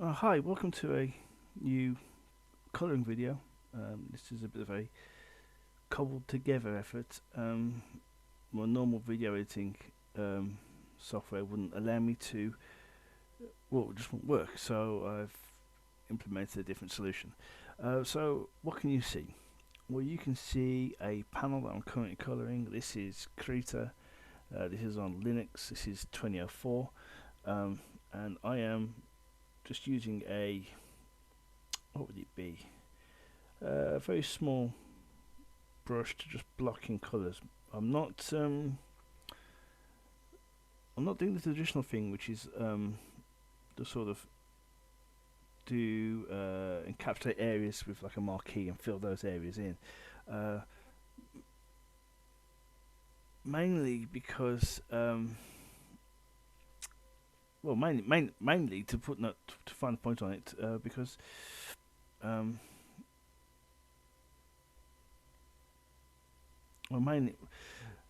Hi, welcome to a new colouring video. This is a bit of a cobbled together effort. My normal video editing um, software wouldn't allow me to, well, it just won't work, so I've implemented a different solution. So, what can you see? Well, you can see a panel that I'm currently colouring. This is Krita, this is on Linux, this is 2004, and I am just using what would it be? A very small brush to just block in colours. I'm not um, I'm not doing the traditional thing, which is to sort of do encapsulate areas with like a marquee and fill those areas in. Uh, Mainly because mainly to put to find a point on it because um, well mainly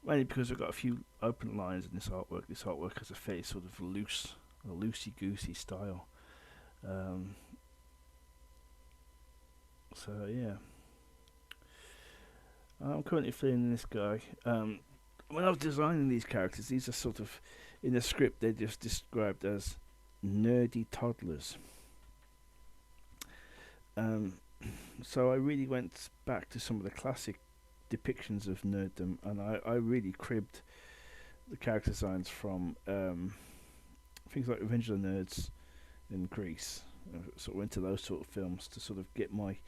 because I've got a few open lines in this artwork. This artwork has a fairly sort of loosey goosey style. Um, so yeah, I'm currently feeling this guy. When I was designing these characters, these are sort of in the script they're just described as nerdy toddlers. Um, so I really went back to some of the classic depictions of nerddom, and I really cribbed the character designs from things like Revenge of the Nerds in Greece. Sort of went to those sort of films to sort of get my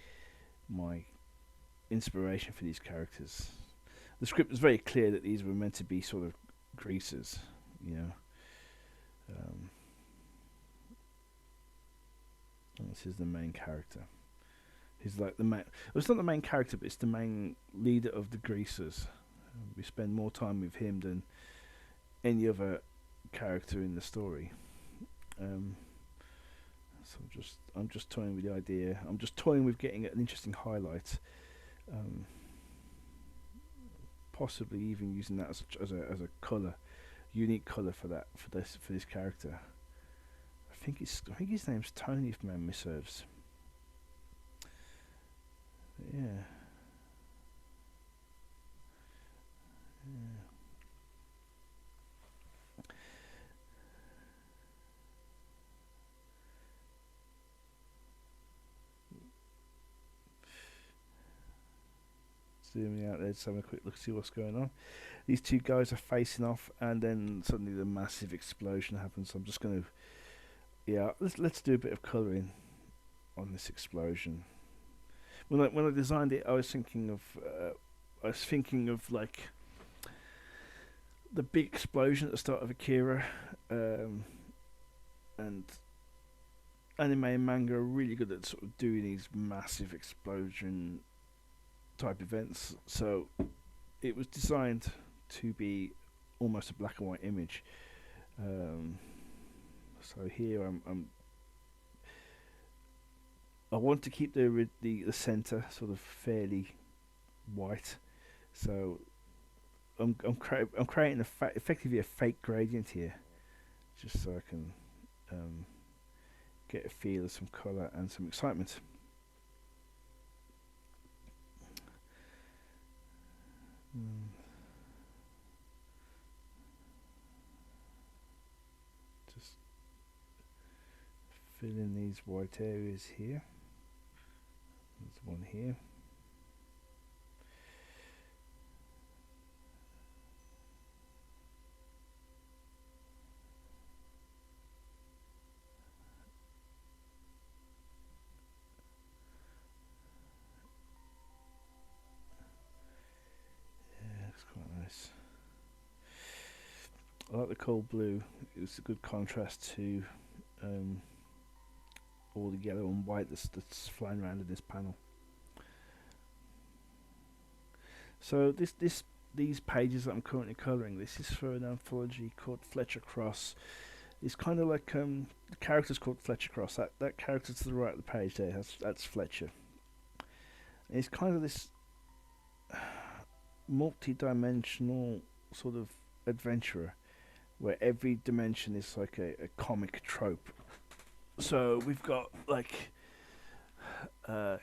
inspiration for these characters. The script was very clear that these were meant to be sort of greasers, you know. Um, and this is the main character. He's like the main. Well, it's not the main character, but it's the main leader of the greasers. We spend more time with him than any other character in the story. Um, so I'm just toying with the idea. I'm just toying with getting an interesting highlight. Um, Possibly even using that as a color, unique color for this character. I think his name's Tony, if memory serves. But yeah. Yeah. Zooming out there, just having a quick look, see what's going on. These two guys are facing off, and then suddenly the massive explosion happens. So I'm just going to, yeah, let's do a bit of colouring on this explosion. When I designed it, I was thinking of like the big explosion at the start of Akira, and anime and manga are really good at sort of doing these massive explosion type events. So it was designed to be almost a black and white image. Um, so here I want to keep the center sort of fairly white. So I'm creating effectively a fake gradient here, just so I can um, get a feel of some color and some excitement. Mm. Just fill in these white areas here. There's one here. Yeah, looks quite nice. I like the cold blue. It's a good contrast to um, all the yellow and white that's flying around in this panel. So these pages that I'm currently colouring, this is for an anthology called Fletcher Cross. It's kind of like the character's called Fletcher Cross. That character to the right of the page there, that's Fletcher. And it's kind of this multi-dimensional sort of adventurer, where every dimension is like a comic trope. So we've got like uh,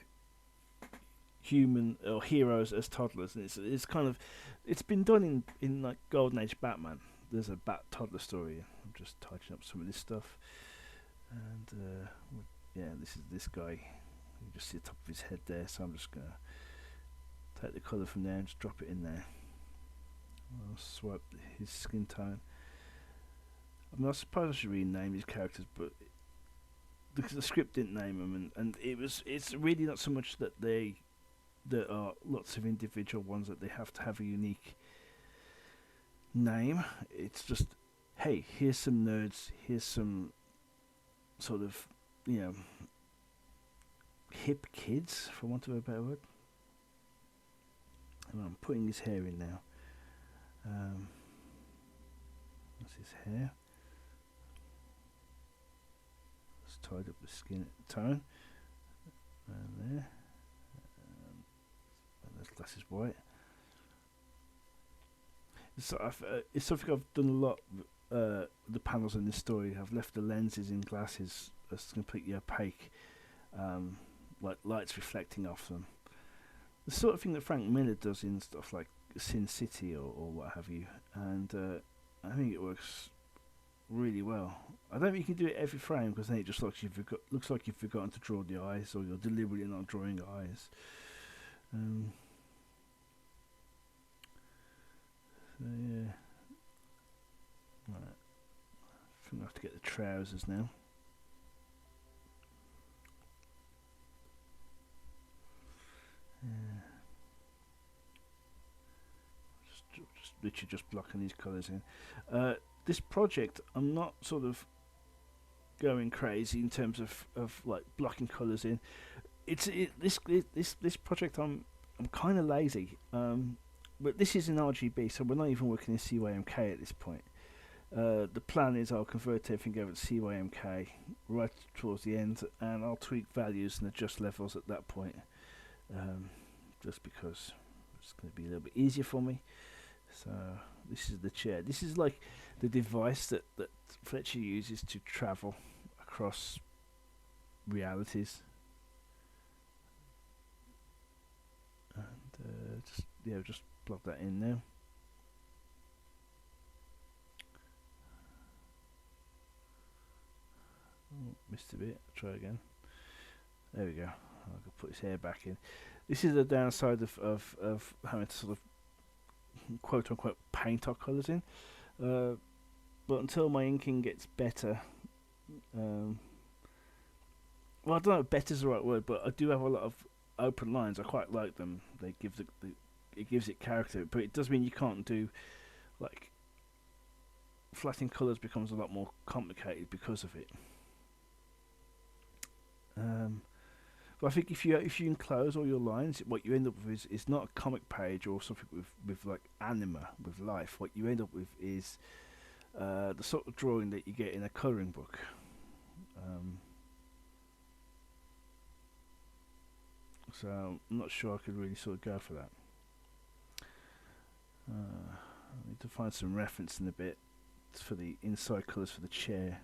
human or heroes as toddlers, and it's kind of it's been done in like Golden Age Batman. There's a Bat toddler story. I'm just touching up some of this stuff, and yeah, this is this guy. You just see the top of his head there, so I'm just gonna take the colour from there and just drop it in there. I'll swipe his skin tone. I mean, I suppose I should rename these characters, but because the script didn't name them, and it's really not so much that there are lots of individual ones that they have to have a unique name. It's just, hey, here's some nerds, here's some sort of, you know, hip kids, for want of a better word. And I'm putting his hair in now. That's his hair. Just tied up the skin at the tone. And there. And those glasses white. It's something I've done a lot. The panels in this story, I've left the lenses in glasses as completely opaque, like lights reflecting off them. The sort of thing that Frank Miller does in stuff like Sin City or what have you, and I think it works really well. I don't think you can do it every frame, because then it just looks like you've forgotten to draw the eyes, or you're deliberately not drawing eyes. So yeah, right. I think I have to get the trousers now. Yeah. Just literally just blocking these colours in. This project, I'm not sort of going crazy in terms of like blocking colours in. This project, I'm kind of lazy. But this is an RGB, so we're not even working in CYMK at this point. The plan is I'll convert everything over to CYMK right towards the end, and I'll tweak values and adjust levels at that point, just because it's going to be a little bit easier for me. So this is the chair. This is like the device that Fletcher uses to travel across realities. And just plug that in now. Oh, missed a bit. I'll try again. There we go. I can put his hair back in. This is the downside of having to sort of quote unquote paint our colours in. But until my inking gets better, well, I don't know if better is the right word, but I do have a lot of open lines. I quite like them. They give it gives it character, but it does mean you can't do like flattening colours becomes a lot more complicated because of it. But I think if you enclose all your lines, what you end up with is not a comic page or something with like anima, with life. What you end up with is the sort of drawing that you get in a colouring book. So I'm not sure I could really sort of go for that. I need to find some reference in a bit for the inside colours for the chair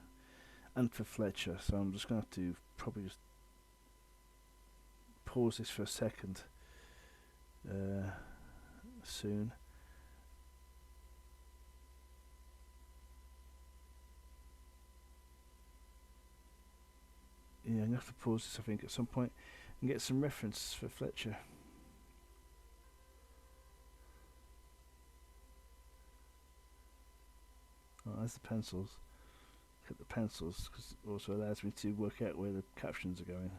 and for Fletcher, so I'm just going to have to probably just pause this for a second soon. Yeah, I'm going to have to pause this I think at some point and get some reference for Fletcher. Oh, there's the pencils. Look at the pencils, because it also allows me to work out where the captions are going.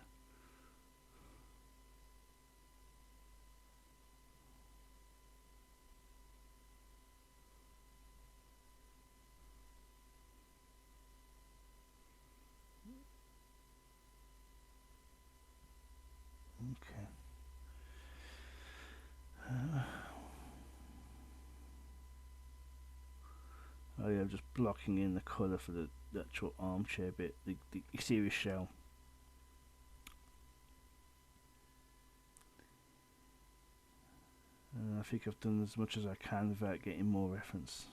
Okay. Oh yeah, I'm just blocking in the colour for the actual armchair bit, the exterior shell. I think I've done as much as I can without getting more reference.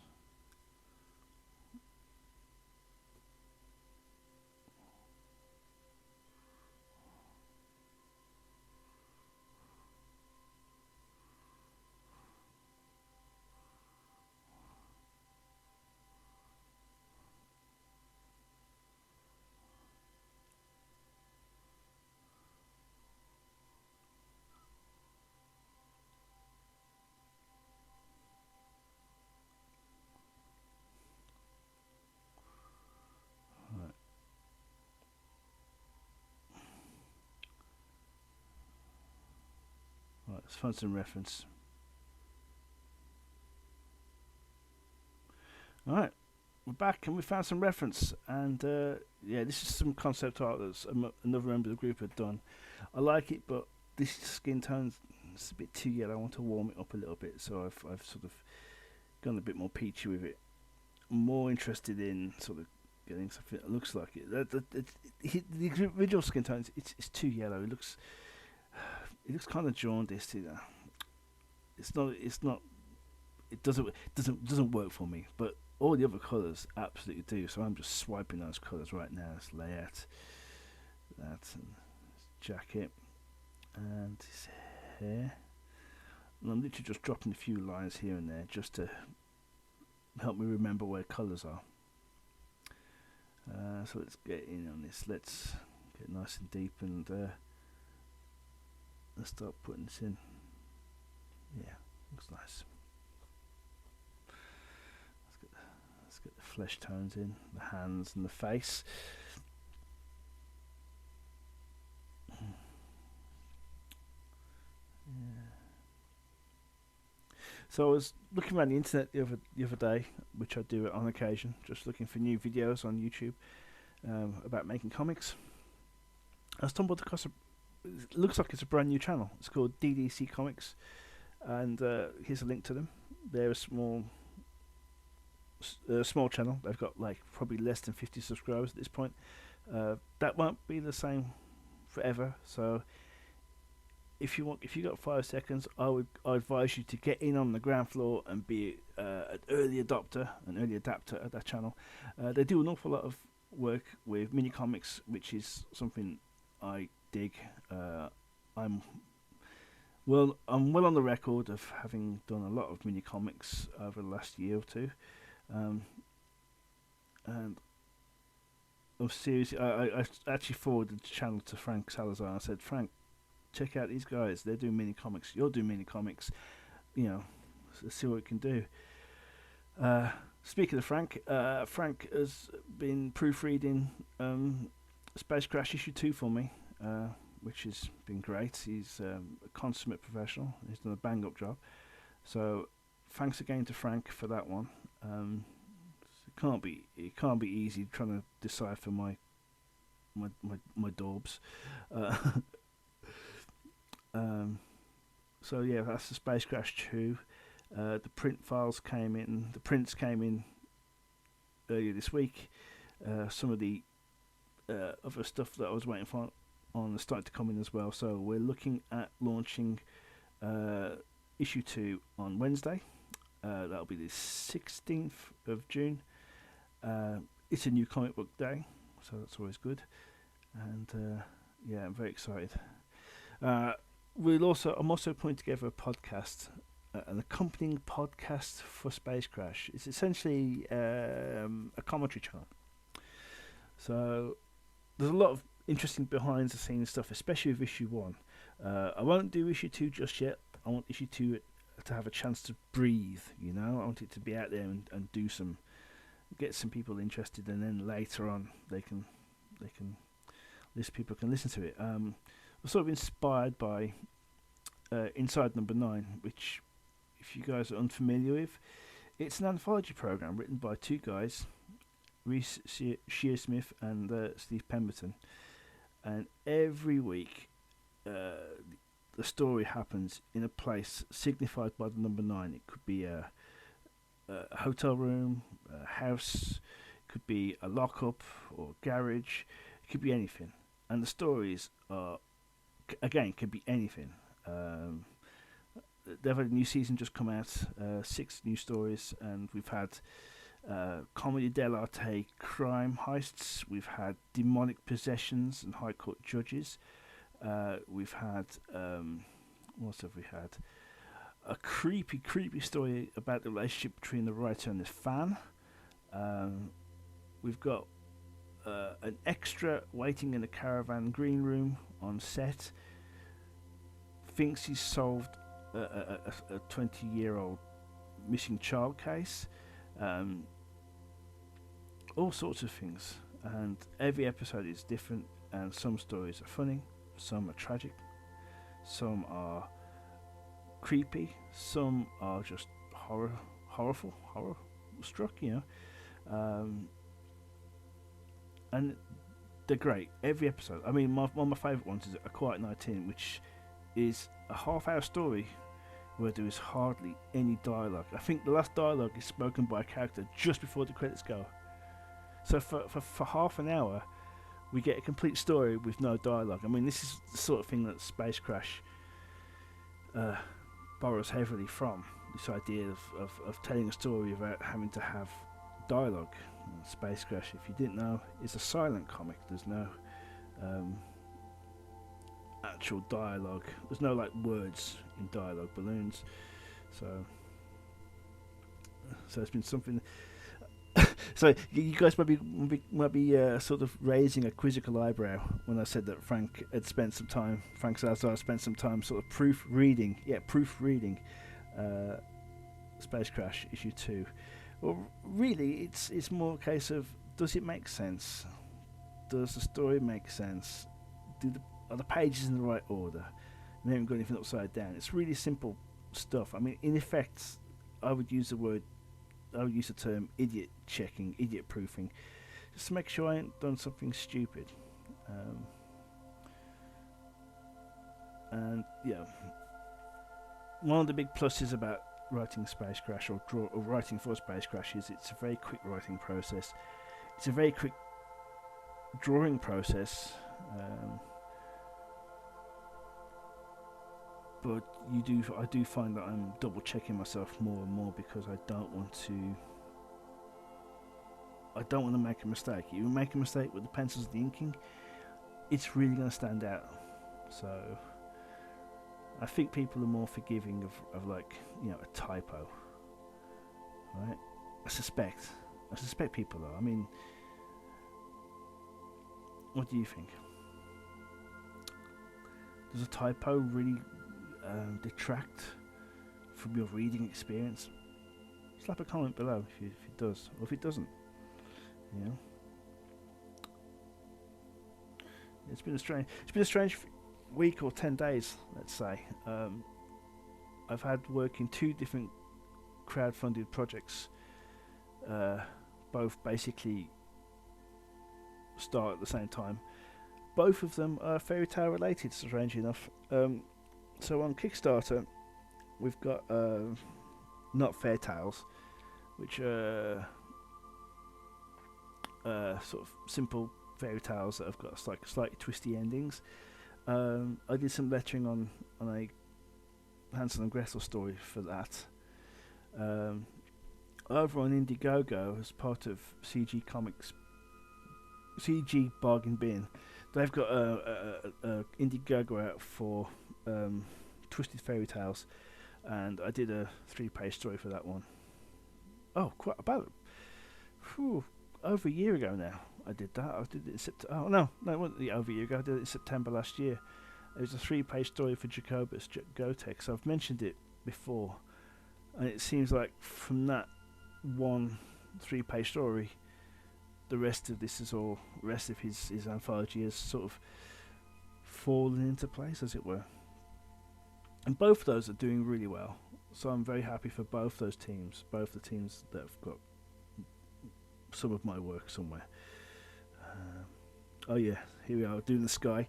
Let's find some reference. Alright, we're back and we found some reference, and yeah, this is some concept art that another member of the group had done. I like it, but this skin tone is a bit too yellow. I want to warm it up a little bit, so I've sort of gone a bit more peachy with it. I'm more interested in sort of getting something that looks like it. The original skin tone, it's too yellow. It looks kind of jaundiced. It's not. It doesn't work for me. But all the other colours absolutely do. So I'm just swiping those colours right now. This layout, that, and his jacket, and his hair. And I'm literally just dropping a few lines here and there just to help me remember where colours are. So let's get in on this. Let's get nice and deep, and let's start putting this in. Yeah, looks nice. Let's get the flesh tones in, the hands and the face. Yeah. So I was looking around the internet the other day, which I do on occasion, just looking for new videos on YouTube about making comics. I stumbled across it looks like it's a brand new channel. It's called DDc Comics, and here's a link to them. They're a small channel. They've got like probably less than 50 subscribers at this point. That won't be the same forever, so if you got 5 seconds, I advise you to get in on the ground floor and be an early adopter, an early adapter of that channel. They do an awful lot of work with mini comics, which is something I dig. I'm well on the record of having done a lot of mini comics over the last year or two, and I'm serious. I actually forwarded the channel to Frank Salazar and I said, Frank, check out these guys. They're doing mini comics. You're doing mini comics. You know, let's see what we can do. Speaking of Frank, Frank has been proofreading Space Crash issue 2 for me, which has been great. He's a consummate professional. He's done a bang up job. So thanks again to Frank for that one. It can't be easy trying to decipher my daubs. So yeah, that's the Space Crash 2. The print files came in. The prints came in earlier this week. Some of the other stuff that I was waiting for on started to come in as well. So we're looking at launching issue 2 on Wednesday. That'll be the 16th of June. It's a new comic book day, so that's always good. And yeah, I'm very excited. I'm also putting together a podcast, an accompanying podcast for Space Crash. It's essentially a commentary channel. So there's a lot of interesting behind the scenes stuff, especially with issue 1. I won't do issue 2 just yet. I want issue 2 to have a chance to breathe, you know. I want it to be out there and do some, get some people interested, and then later on people can listen to it. I'm sort of inspired by Inside Number 9, which, if you guys are unfamiliar with, it's an anthology program written by two guys, Reese Shearsmith and Steve Pemberton, and every week the story happens in a place signified by the number 9. It could be a hotel room, a house, it could be a lockup or garage, it could be anything. And the stories are, again, could be anything. They've had a new season just come out, 6 new stories, and we've had comedy dell'arte crime heists, we've had demonic possessions and high court judges, we've had, what have we had? A creepy story about the relationship between the writer and the fan. We've got an extra waiting in the caravan green room on set. Thinks he's solved a 20-year-old missing child case. All sorts of things. And every episode is different, and some stories are funny, some are tragic, some are creepy, some are just horror struck, and they're great. Every episode. I mean, one of my favourite ones is A Quiet Night In, which is a half-hour story where there is hardly any dialogue. I think the last dialogue is spoken by a character just before the credits go. So for half an hour, we get a complete story with no dialogue. I mean, this is the sort of thing that Space Crash borrows heavily from. This idea of telling a story without having to have dialogue. Space Crash, if you didn't know, is a silent comic. There's no actual dialogue. There's no like words in dialogue balloons. So it's been something. So you guys might be sort of raising a quizzical eyebrow when I said that Frank Salazar spent some time sort of proofreading Space Crash issue 2. Well, really, it's more a case of, does it make sense? Does the story make sense? Are the pages in the right order? We haven't got anything upside down. It's really simple stuff. I mean, in effect, I would use the term idiot checking, idiot proofing, just to make sure I ain't done something stupid. And yeah, one of the big pluses about writing Space Crash or writing for Space Crash is it's a very quick writing process. It's a very quick drawing process. But I do find that I'm double checking myself more and more because I don't want to make a mistake. You make a mistake with the pencils and the inking, it's really going to stand out. So I think people are more forgiving of like, a typo, right? I suspect people are. I mean, what do you think? Does a typo really detract from your reading experience? Slap a comment below if it does, or if it doesn't. It's been a strange week or 10 days, let's say. I've had work in 2 different crowd-funded projects, both basically start at the same time. Both of them are fairy tale related, strangely enough. So on Kickstarter, we've got Not Fair Tales, which are sort of simple fairy tales that have got slightly twisty endings. I did some lettering on a Hansel and Gretel story for that. Over on Indiegogo, as part of CG Comics, CG Bargain Bin, they've got a Indiegogo out for Twisted Fairy Tales, and I did a 3-page story for that one. Oh, quite about over a year ago now. I did that. I did it in September. Oh no, it wasn't over a year ago. I did it in September last year. It was a 3-page story for Jacobus Gotex. I've mentioned it before, and it seems like from that one 3-page story, the rest of his anthology has sort of fallen into place, as it were. And both of those are doing really well. So I'm very happy for both those teams, both the teams that have got some of my work somewhere. Oh yeah, here we are doing the sky.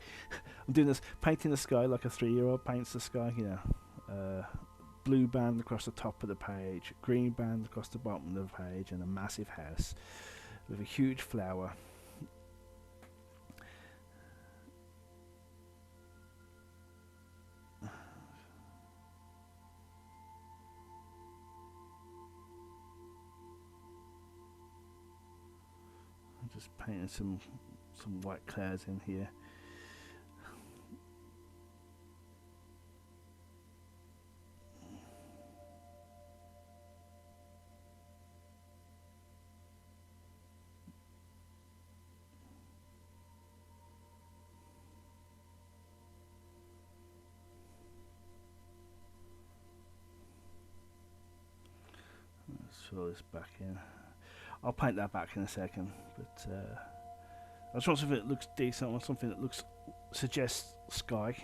I'm doing this, painting the sky like a 3-year-old paints the sky, blue band across the top of the page, green band across the bottom of the page, and a massive house with a huge flower. I'm just painting some white clouds in here. Let's fill this back in. I'll paint that back in a second, but I just want something that looks decent. I want something that suggests sky.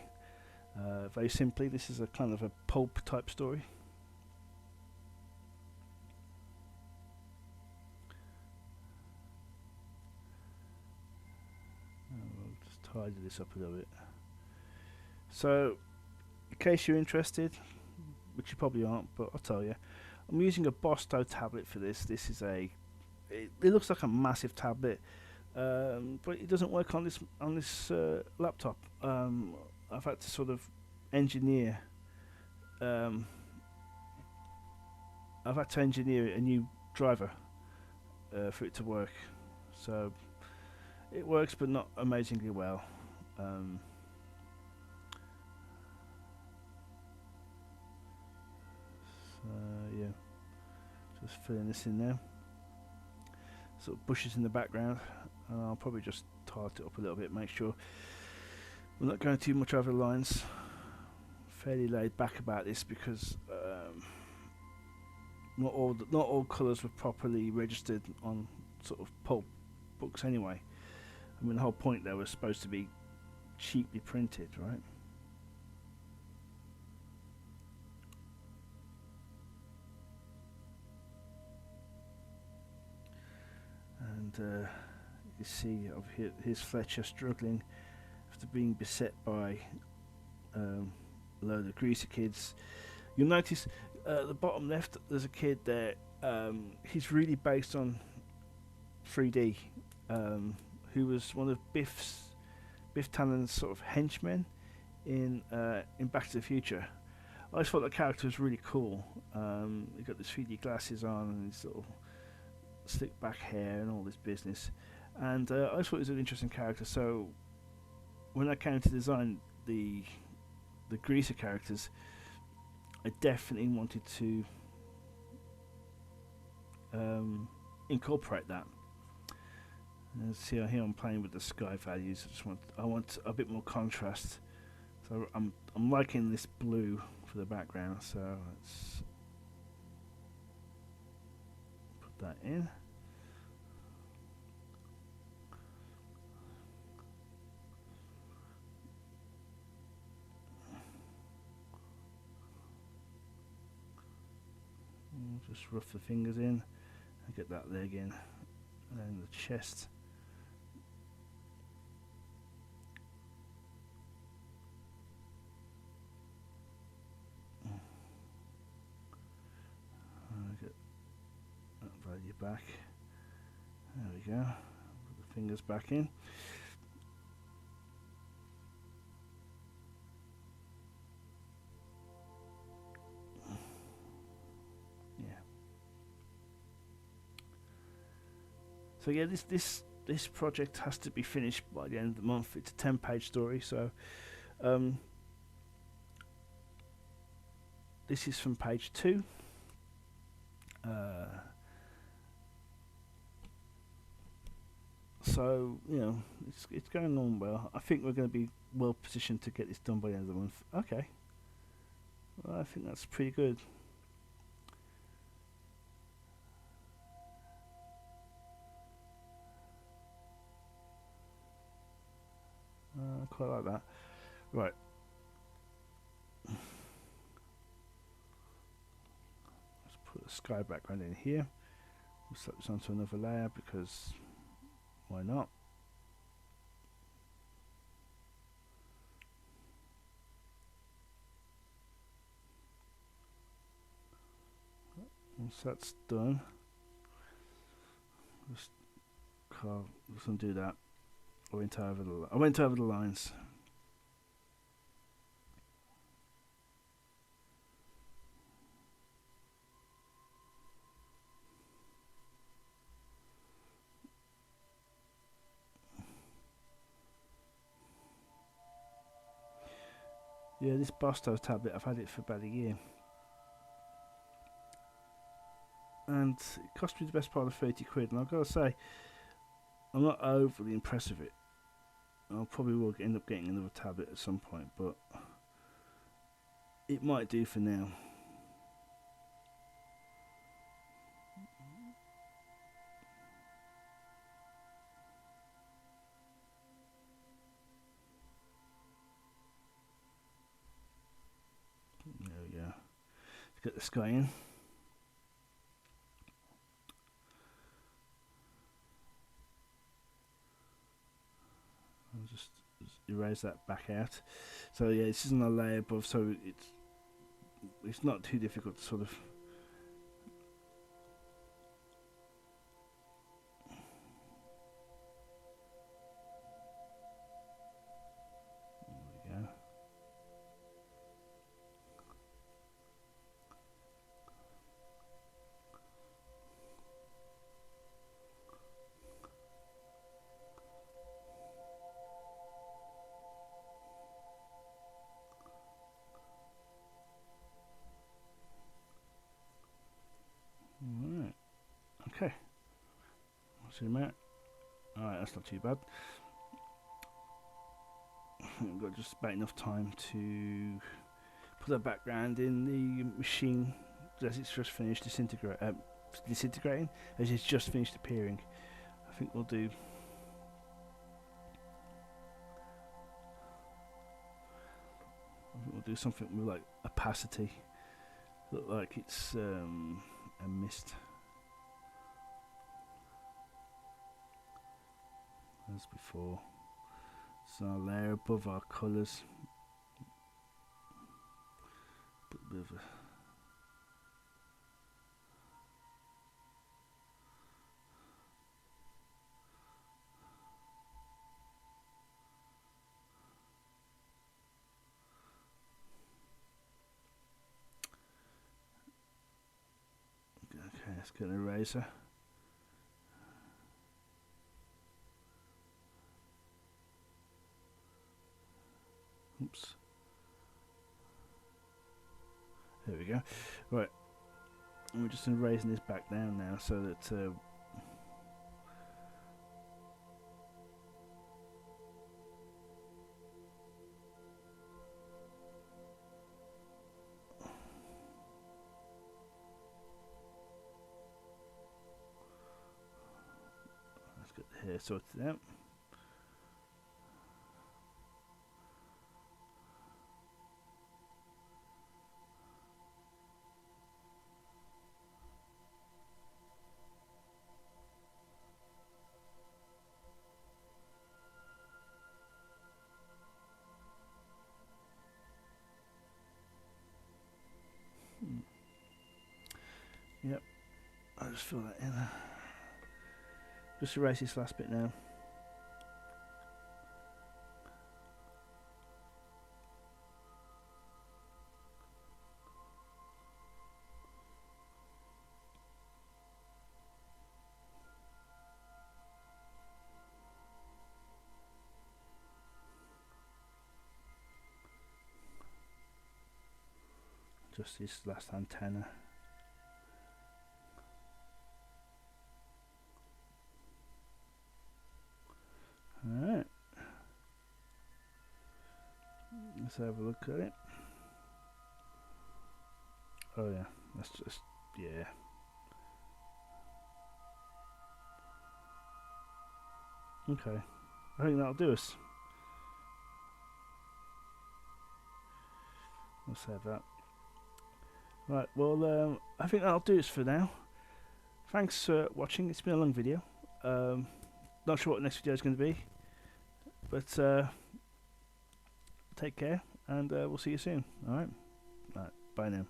Very simply, this is a kind of a pulp type story. I'll just tidy this up a little bit. So, in case you're interested, which you probably aren't, but I'll tell you, I'm using a Bosto tablet for this. This is it looks like a massive tablet, but it doesn't work on this laptop. I've had to sort of engineer. I've had to engineer a new driver for it to work. So it works, but not amazingly well. Yeah, just filling this in there. Sort of bushes in the background, and I'll probably just tilt it up a little bit, make sure we're not going too much over the lines. Fairly laid back about this because not all colours were properly registered on sort of pulp books anyway. I mean, the whole point there was supposed to be cheaply printed, right? And you see over here, here's Fletcher struggling after being beset by a load of greaser kids. You'll notice at the bottom left there's a kid there. He's really based on 3D, who was one of Biff Tannen's sort of henchmen in Back to the Future. I always thought the character was really cool. He got the 3D glasses on and his sort of slick back hair and all this business, and I just thought he was an interesting character. So when I came to design the greaser characters, I definitely wanted to incorporate that. And see here I'm playing with the sky values. I want a bit more contrast. So I'm liking this blue for the background. So let's put that in. Just rough the fingers in and get that leg in, and then the chest. Get that value back. There we go. Put the fingers back in. So yeah, this project has to be finished by the end of the month. It's a 10-page story, so this is from page 2. So you know, it's going on well. I think we're going to be well positioned to get this done by the end of the month. Okay, well, I think that's pretty good. I quite like that. Right. Let's put the sky background in here. We'll slap this onto another layer because why not? Once that's done, just undo that. I went over the lines. Yeah, this Bosto tablet, I've had it for about a year. And it cost me the best part of 30 quid, and I've got to say, I'm not overly impressed with it. I probably will end up getting another tablet at some point, but it might do for now. Get the sky in. I'll just erase that back out. So yeah, this isn't a layer above, so it's not too difficult to sort of Alright, okay. Zoom out. Alright, that's not too bad. I've got just about enough time to put a background in the machine as it's just finished disintegrating, as it's just finished appearing. I think we'll do something with like opacity, look like it's a mist, as before. So a layer above our colours, put a bit of a okay, let's get an eraser. Oops. There we go. Right. And we're just erasing this back down now so that let's get the hair sorted out. Yep, I'll just fill that in. Just erase this last bit now. Just this last antenna. Alright, let's have a look at it. Oh yeah, that's just, yeah. Okay, I think that'll do us. Let's have that. Right, well, I think that'll do us for now. Thanks for watching. It's been a long video. Not sure what the next video is going to be, but take care, and we'll see you soon. Alright, bye now.